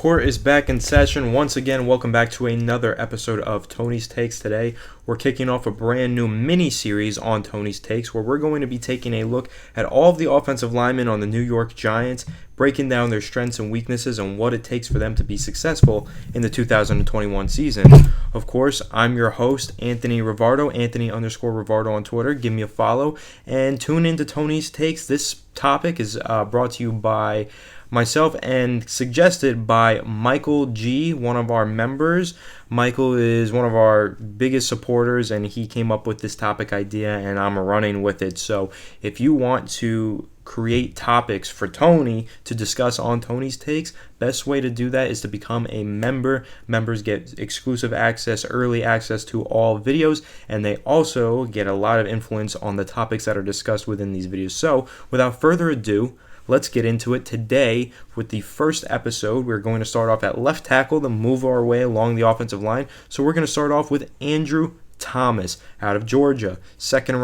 Court is back in session. Once again, welcome back to another episode of Tony's Takes. Today, we're kicking off a brand new mini-series on Tony's Takes where we're going to be taking a look at all of the offensive linemen on the New York Giants, breaking down their strengths and weaknesses and what it takes for them to be successful in the 2021 season. Of course, I'm your host, Anthony Rivardo, Anthony_Rivardo on Twitter. Give me a follow and tune into Tony's Takes. This topic is brought to you by myself and suggested by Michael G., one of our members. Michael is one of our biggest supporters, and he came up with this topic idea, and I'm running with it. So if you want to create topics for Tony to discuss on Tony's Takes, best way to do that is to become a member. Members get exclusive access, early access to all videos, and they also get a lot of influence on the topics that are discussed within these videos. So without further ado, let's get into it today with the first episode. We're going to start off at left tackle, then move our way along the offensive line. So we're going to start off with Andrew Thomas out of Georgia. Second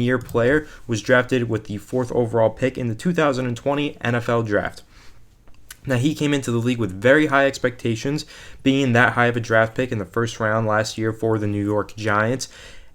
year player, was drafted with the 4th overall pick in the 2020 NFL Draft. Now, he came into the league with very high expectations, being that high of a draft pick in the first round last year for the New York Giants.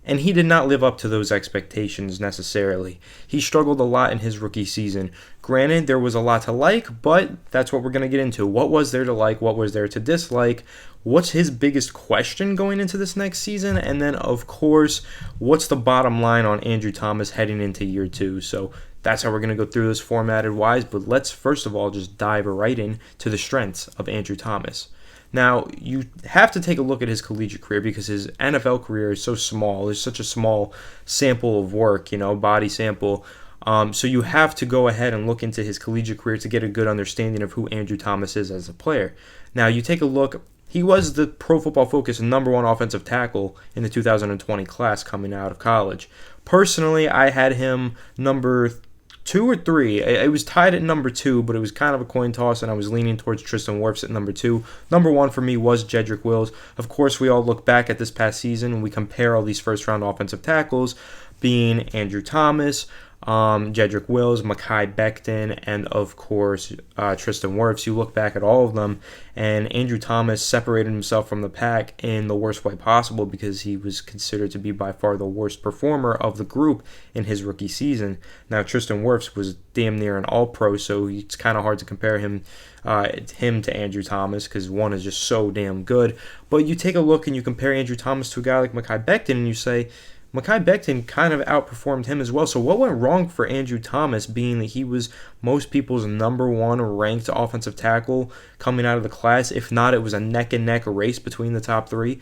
And he did not live up to those expectations necessarily. He struggled a lot in his rookie season. Granted, there was a lot to like, but that's what we're going to get into. What was there to like? What was there to dislike? What's his biggest question going into this next season? And then, of course, what's the bottom line on Andrew Thomas heading into year 2? So that's how we're going to go through this formatted wise. But let's first of all just dive right in to the strengths of Andrew Thomas. Now, you have to take a look at his collegiate career because his NFL career is so small. There's such a small sample of work, body sample. So you have to go ahead and look into his collegiate career to get a good understanding of who Andrew Thomas is as a player. Now, you take a look. He was the Pro Football Focus #1 offensive tackle in the 2020 class coming out of college. Personally, I had him number 2 or 3. It was tied at number 2, but it was kind of a coin toss, and I was leaning towards Tristan Wirfs at number 2. Number 1 for me was Jedrick Wills. Of course, we all look back at this past season, and we compare all these first-round offensive tackles, being Andrew Thomas, Jedrick Wills, Mekhi Becton, and of course Tristan Wirfs. You look back at all of them, and Andrew Thomas separated himself from the pack in the worst way possible because he was considered to be by far the worst performer of the group in his rookie season. Now, Tristan Wirfs was damn near an all-pro, so it's kind of hard to compare him to Andrew Thomas because one is just so damn good. But you take a look and you compare Andrew Thomas to a guy like Mekhi Becton, and you say, Mekhi Becton kind of outperformed him as well. So what went wrong for Andrew Thomas, being that he was most people's number 1 ranked offensive tackle coming out of the class? If not, it was a neck-and-neck race between the top 3,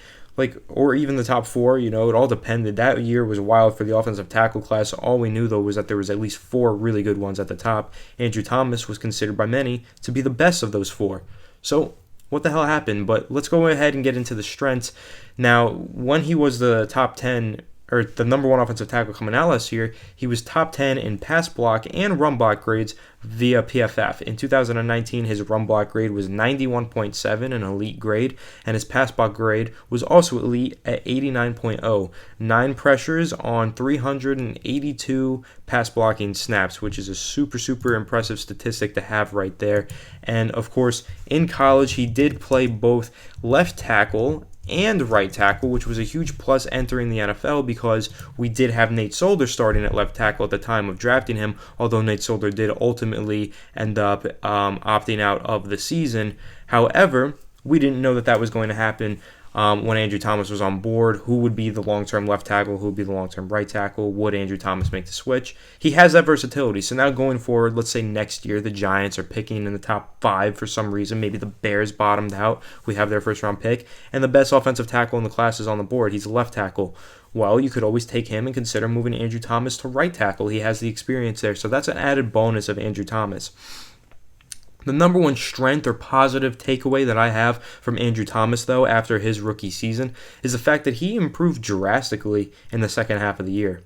or even the top 4. It all depended. That year was wild for the offensive tackle class. All we knew, though, was that there was at least 4 really good ones at the top. Andrew Thomas was considered by many to be the best of those 4. So what the hell happened? But let's go ahead and get into the strengths. Now, when he was the top 10 or the number 1 offensive tackle coming out last year, he was top 10 in pass block and run block grades via PFF. In 2019, his run block grade was 91.7, an elite grade, and his pass block grade was also elite at 89.0. 9 pressures on 382 pass blocking snaps, which is a super, super impressive statistic to have right there. And of course, in college, he did play both left tackle and right tackle, which was a huge plus entering the NFL because we did have Nate Solder starting at left tackle at the time of drafting him, although Nate Solder did ultimately end up opting out of the season. However, we didn't know that was going to happen when Andrew Thomas was on board. Who would be the long-term left tackle? Who would be the long-term right tackle? Would Andrew Thomas make the switch? He has that versatility. So now going forward, let's say next year the Giants are picking in the top 5 for some reason. Maybe the Bears bottomed out. We have their first-round pick. And the best offensive tackle in the class is on the board. He's a left tackle. Well, you could always take him and consider moving Andrew Thomas to right tackle. He has the experience there. So that's an added bonus of Andrew Thomas. The number 1 strength or positive takeaway that I have from Andrew Thomas, though, after his rookie season, is the fact that he improved drastically in the second half of the year.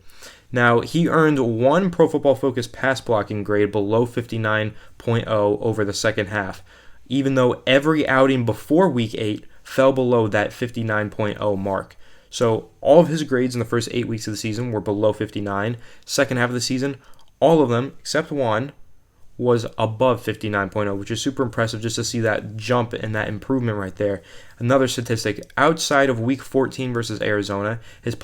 Now, he earned 1 Pro Football Focus pass blocking grade below 59.0 over the second half, even though every outing before Week 8 fell below that 59.0 mark. So all of his grades in the first 8 weeks of the season were below 59. Second half of the season, all of them, except one, was above 59.0, which is super impressive just to see that jump and that improvement right there. Another statistic, outside of Week 14 versus Arizona, his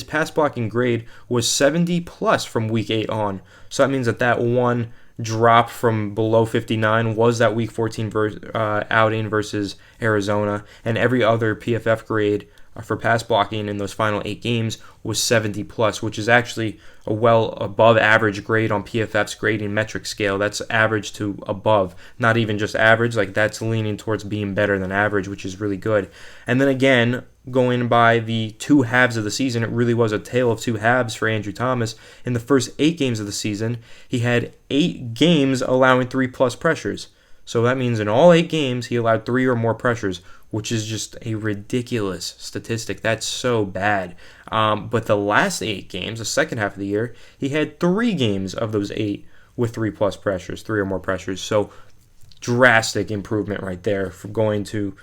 pass blocking grade was 70 plus from Week 8 on. So that means that one drop from below 59 was that Week 14 outing versus Arizona, and every other PFF grade for pass blocking in those final 8 games was 70 plus, which is actually a well above average grade on PFF's grading metric scale. That's average to above, not even just average. Like, that's leaning towards being better than average, which is really good. And then again, going by the 2 halves of the season, it really was a tale of 2 halves for Andrew Thomas. In the first 8 games of the season, he had 8 games allowing 3 plus pressures. So that means in all 8 games, he allowed 3 or more pressures, which is just a ridiculous statistic. That's so bad. But the last 8 games, the second half of the year, he had 3 games of those 8 with 3 plus pressures, 3 or more pressures. So drastic improvement right there from going to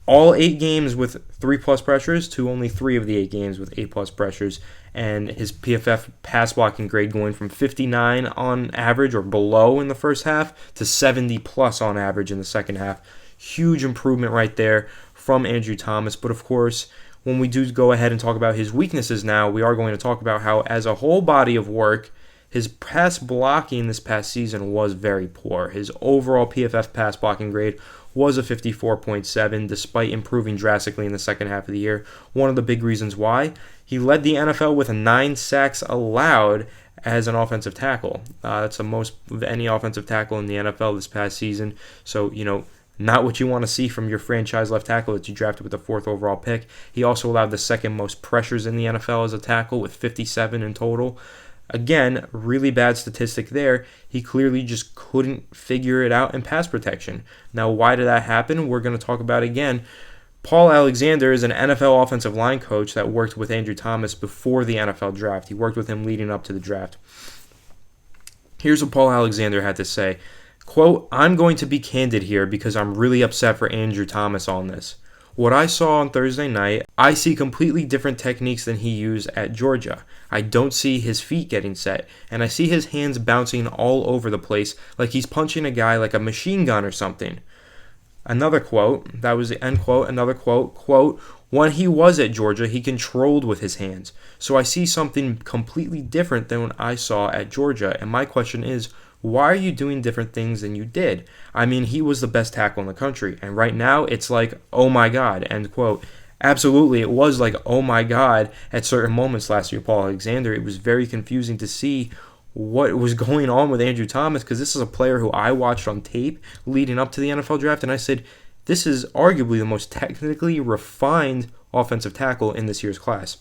all 8 games with 3 plus pressures to only 3 of the 8 games with 8 plus pressures. And his PFF pass blocking grade going from 59 on average or below in the first half to 70 plus on average in the second half. Huge improvement right there from Andrew Thomas. But of course, when we do go ahead and talk about his weaknesses now, we are going to talk about how, as a whole body of work, his pass blocking this past season was very poor. His overall PFF pass blocking grade was a 54.7, despite improving drastically in the second half of the year. One of the big reasons why, he led the NFL with 9 sacks allowed as an offensive tackle. That's the most of any offensive tackle in the NFL this past season. So, not what you want to see from your franchise left tackle that you drafted with the 4th overall pick. He also allowed the second most pressures in the NFL as a tackle with 57 in total. Again, really bad statistic there. He clearly just couldn't figure it out in pass protection. Now, why did that happen? We're going to talk about again. Paul Alexander is an NFL offensive line coach that worked with Andrew Thomas before the NFL draft. He worked with him leading up to the draft. Here's what Paul Alexander had to say. Quote, "I'm going to be candid here because I'm really upset for Andrew Thomas on this. What I saw on Thursday night, I see completely different techniques than he used at Georgia. I don't see his feet getting set, and I see his hands bouncing all over the place like he's punching a guy like a machine gun or something." Another quote, that was the end quote, another quote, "When he was at Georgia, he controlled with his hands. So I see something completely different than what I saw at Georgia, and my question is, why are you doing different things than you did? I mean, he was the best tackle in the country, and right now it's like, oh my God," end quote. Absolutely, it was like, oh my God, at certain moments last year, Paul Alexander. It was very confusing to see what was going on with Andrew Thomas, because this is a player who I watched on tape leading up to the NFL draft, and I said, this is arguably the most technically refined offensive tackle in this year's class.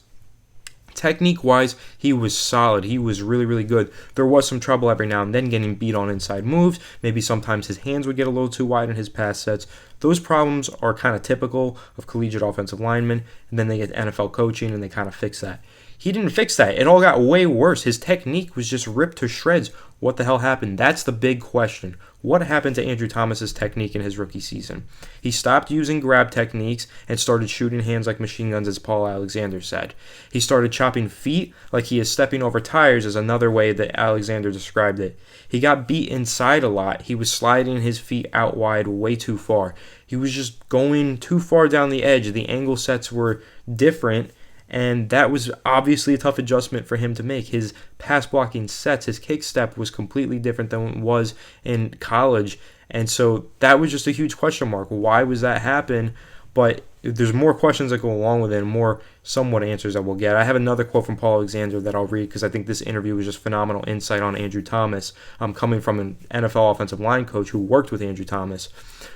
Technique-wise, he was solid. He was really, really good. There was some trouble every now and then getting beat on inside moves. Maybe sometimes his hands would get a little too wide in his pass sets. Those problems are kind of typical of collegiate offensive linemen, and then they get NFL coaching, and they kind of fix that. He didn't fix that. It all got way worse. His technique was just ripped to shreds. What the hell happened? That's the big question. What happened to Andrew Thomas's technique in his rookie season? He stopped using grab techniques and started shooting hands like machine guns, as Paul Alexander said. He started chopping feet like he is stepping over tires, is another way that Alexander described it. He got beat inside a lot. He was sliding his feet out wide way too far. He was just going too far down the edge. The angle sets were different, and that was obviously a tough adjustment for him to make. His pass blocking sets, his kick step was completely different than it was in college. And so that was just a huge question mark. Why was that happen? But there's more questions that go along with it and more somewhat answers that we'll get. I have another quote from Paul Alexander that I'll read because I think this interview was just phenomenal insight on Andrew Thomas, coming from an NFL offensive line coach who worked with Andrew Thomas.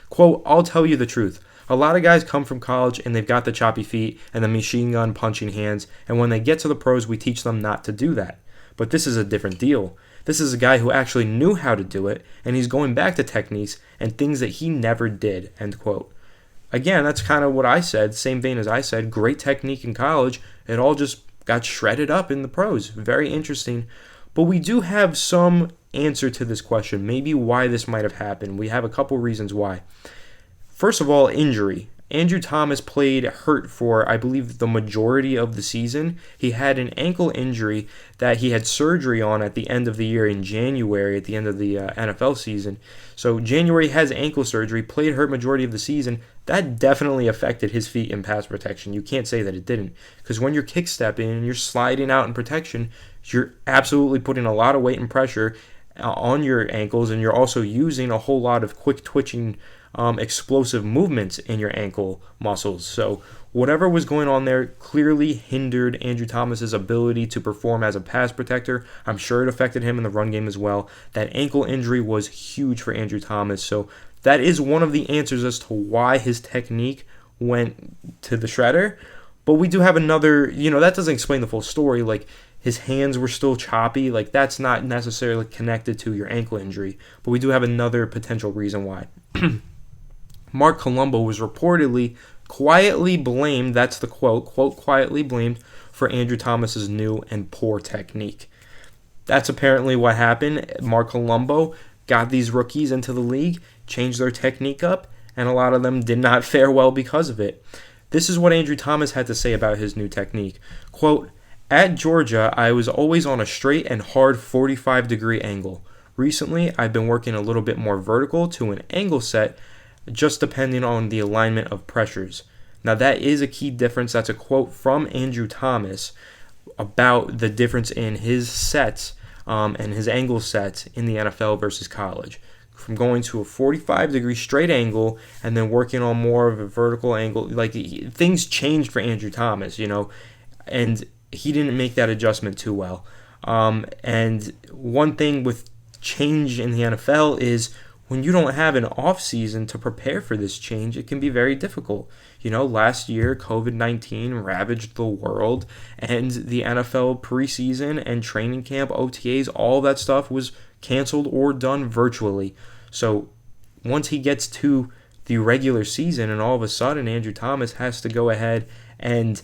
Quote, "I'll tell you the truth. A lot of guys come from college and they've got the choppy feet and the machine gun punching hands, and when they get to the pros, we teach them not to do that. But this is a different deal. This is a guy who actually knew how to do it, and he's going back to techniques and things that he never did," end quote. Again, that's kind of what I said, same vein as I said, great technique in college. It all just got shredded up in the pros. Very interesting. But we do have some answer to this question, maybe why this might have happened. We have a couple reasons why. First of all, injury. Andrew Thomas played hurt for, I believe, the majority of the season. He had an ankle injury that he had surgery on at the end of the year in January, at the end of the NFL season. So January has ankle surgery, played hurt majority of the season. That definitely affected his feet in pass protection. You can't say that it didn't. Because when you're kick stepping and you're sliding out in protection, you're absolutely putting a lot of weight and pressure on your ankles, and you're also using a whole lot of quick twitching explosive movements in your ankle muscles. So whatever was going on there clearly hindered Andrew Thomas's ability to perform as a pass protector. I'm sure it affected him in the run game as well. That ankle injury was huge for Andrew Thomas. So that is one of the answers as to why his technique went to the shredder. But we do have another, that doesn't explain the full story. Like, his hands were still choppy. Like, that's not necessarily connected to your ankle injury. But we do have another potential reason why. Mark Colombo was reportedly quietly blamed, that's the quote, quietly blamed for Andrew Thomas's new and poor technique. That's apparently what happened. Mark Colombo got these rookies into the league, changed their technique up, and a lot of them did not fare well because of it. This is what Andrew Thomas had to say about his new technique. Quote, "At Georgia, I was always on a straight and hard 45-degree angle. Recently, I've been working a little bit more vertical to an angle set, just depending on the alignment of pressures." Now, that is a key difference. That's a quote from Andrew Thomas about the difference in his sets and his angle sets in the NFL versus college. From going to a 45-degree straight angle and then working on more of a vertical angle. Like, things changed for Andrew Thomas, and he didn't make that adjustment too well. And one thing with change in the NFL is when you don't have an off season to prepare for this change, it can be very difficult. Last year, COVID-19 ravaged the world, and the NFL preseason and training camp, OTAs, all that stuff was canceled or done virtually. So once he gets to the regular season, and all of a sudden Andrew Thomas has to go ahead and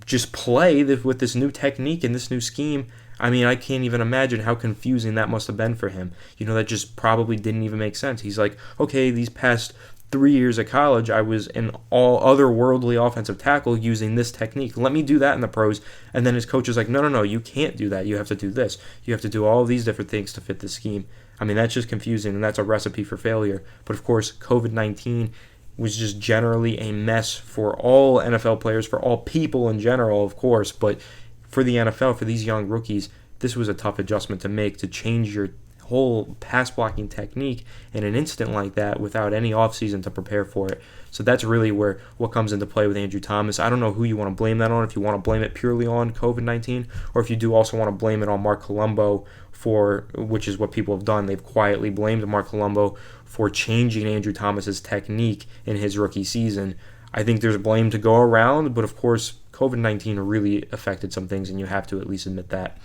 just play with this new technique and this new scheme, I mean, I can't even imagine how confusing that must have been for him. That just probably didn't even make sense. He's like, okay, these past 3 years of college, I was an all otherworldly offensive tackle using this technique. Let me do that in the pros. And then his coach is like, no, you can't do that. You have to do this. You have to do all these different things to fit the scheme. I mean, that's just confusing, and that's a recipe for failure. But of course, COVID-19 was just generally a mess for all NFL players, for all people in general, of course. But for the NFL, for these young rookies, this was a tough adjustment to make, to change your whole pass blocking technique in an instant like that without any offseason to prepare for it. So that's really what comes into play with Andrew Thomas. I don't know who you want to blame that on, if you want to blame it purely on COVID-19, or if you do also want to blame it on Mark Colombo which is what people have done. They've quietly blamed Mark Colombo for changing Andrew Thomas's technique in his rookie season. I think there's blame to go around, but of course, COVID-19 really affected some things, and you have to at least admit that.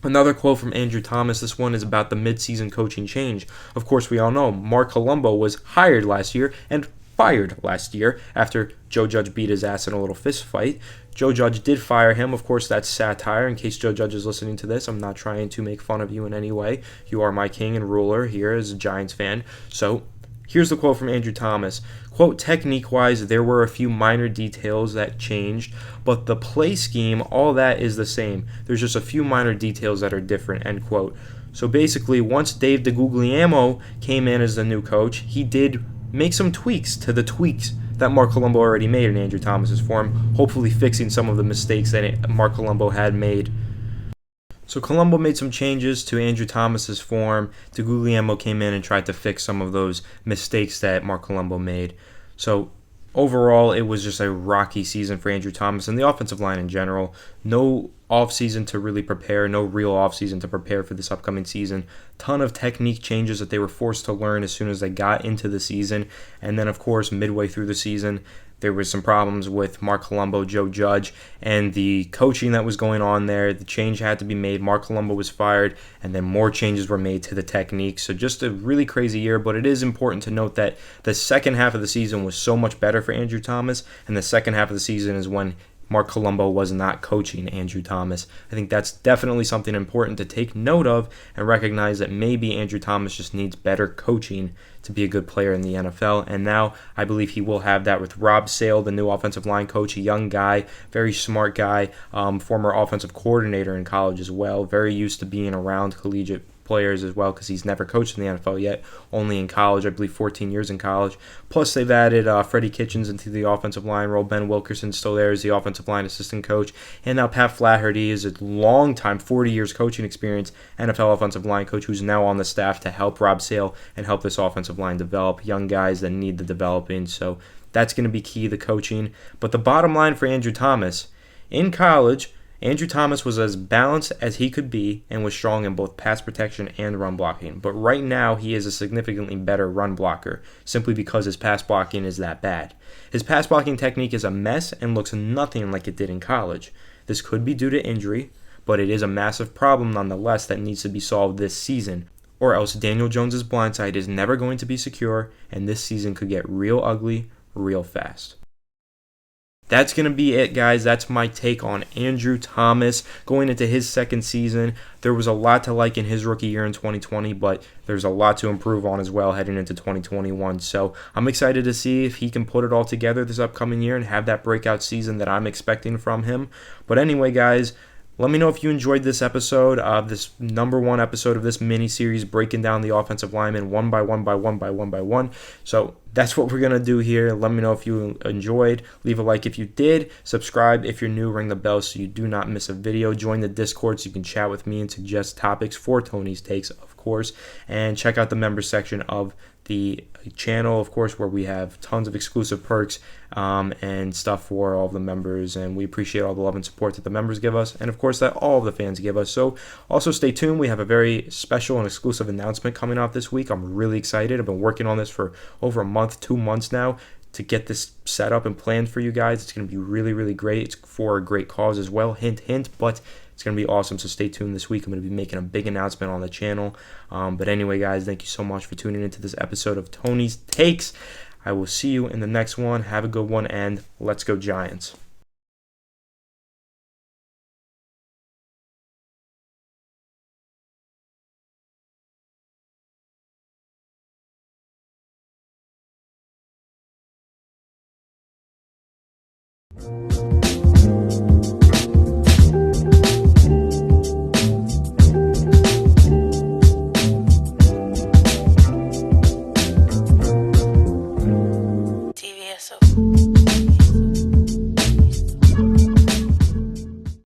Another quote from Andrew Thomas, this one is about the midseason coaching change. Of course, we all know Mark Colombo was hired last year and fired last year after Joe Judge beat his ass in a little fist fight. Joe Judge did fire him. Of course, that's satire. In case Joe Judge is listening to this, I'm not trying to make fun of you in any way. You are my king and ruler here as a Giants fan. So here's the quote from Andrew Thomas. Quote, "Technique-wise, there were a few minor details that changed, but the play scheme, all that is the same. There's just a few minor details that are different," end quote. So basically, once Dave DeGuglielmo came in as the new coach, he did make some tweaks to the tweaks that Mark Colombo already made in Andrew Thomas's form, hopefully fixing some of the mistakes that Mark Colombo had made. So Colombo made some changes to Andrew Thomas's form. DeGuglielmo came in and tried to fix some of those mistakes that Mark Colombo made. So overall, it was just a rocky season for Andrew Thomas and the offensive line in general. No offseason to really prepare, no real offseason to prepare for this upcoming season. Ton of technique changes that they were forced to learn as soon as they got into the season. And then, of course, midway through the season, there was some problems with Mark Colombo, Joe Judge, and the coaching that was going on there. The change had to be made. Mark Colombo was fired, and then more changes were made to the technique. So just a really crazy year, but it is important to note that the second half of the season was so much better for Andrew Thomas, and the second half of the season is when Mark Colombo was not coaching Andrew Thomas. I think that's definitely something important to take note of and recognize that maybe Andrew Thomas just needs better coaching to be a good player in the NFL. And now I believe he will have that with Rob Sale, the new offensive line coach, a young guy, very smart guy, former offensive coordinator in college as well, very used to being around collegiate players as well because he's never coached in the NFL yet, only in college, I believe 14 years in college. Plus they've added Freddie Kitchens into the offensive line role. Ben Wilkerson still there as the offensive line assistant coach. And now Pat Flaherty is a long time, 40 years coaching experience, NFL offensive line coach who's now on the staff to help Rob Sale and help this offensive line develop. Young guys that need the developing, so that's going to be key, the coaching. But the bottom line for Andrew Thomas, in college, Andrew Thomas was as balanced as he could be and was strong in both pass protection and run blocking. But right now, he is a significantly better run blocker simply because his pass blocking is that bad. His pass blocking technique is a mess and looks nothing like it did in college. This could be due to injury, but it is a massive problem nonetheless that needs to be solved this season. Or else Daniel Jones' blindside is never going to be secure, and this season could get real ugly real fast. That's going to be it, guys. That's my take on Andrew Thomas going into his second season. There was a lot to like in his rookie year in 2020, but there's a lot to improve on as well heading into 2021. So I'm excited to see if he can put it all together this upcoming year and have that breakout season that I'm expecting from him. But anyway, guys, let me know if you enjoyed this episode, this number one episode of this mini-series, breaking down the offensive linemen one by one. So that's what we're going to do here. Let me know if you enjoyed. Leave a like if you did. Subscribe if you're new. Ring the bell so you do not miss a video. Join the Discord so you can chat with me and suggest topics for Tony's Takes, of course. And check out the members section of the channel, of course, where we have tons of exclusive perks and stuff for all of the members, and we appreciate all the love and support that the members give us, and of course that all of the fans give us. So also stay tuned. We have a very special and exclusive announcement coming out this week. I'm really excited. I've been working on this for over a month, 2 months now, to get this set up and planned for you guys. It's going to be really, really great. It's for a great cause as well, hint, hint, but it's going to be awesome, so stay tuned this week. I'm going to be making a big announcement on the channel. But anyway, guys, thank you so much for tuning into this episode of Tony's Takes. I will see you in the next one. Have a good one, and let's go Giants.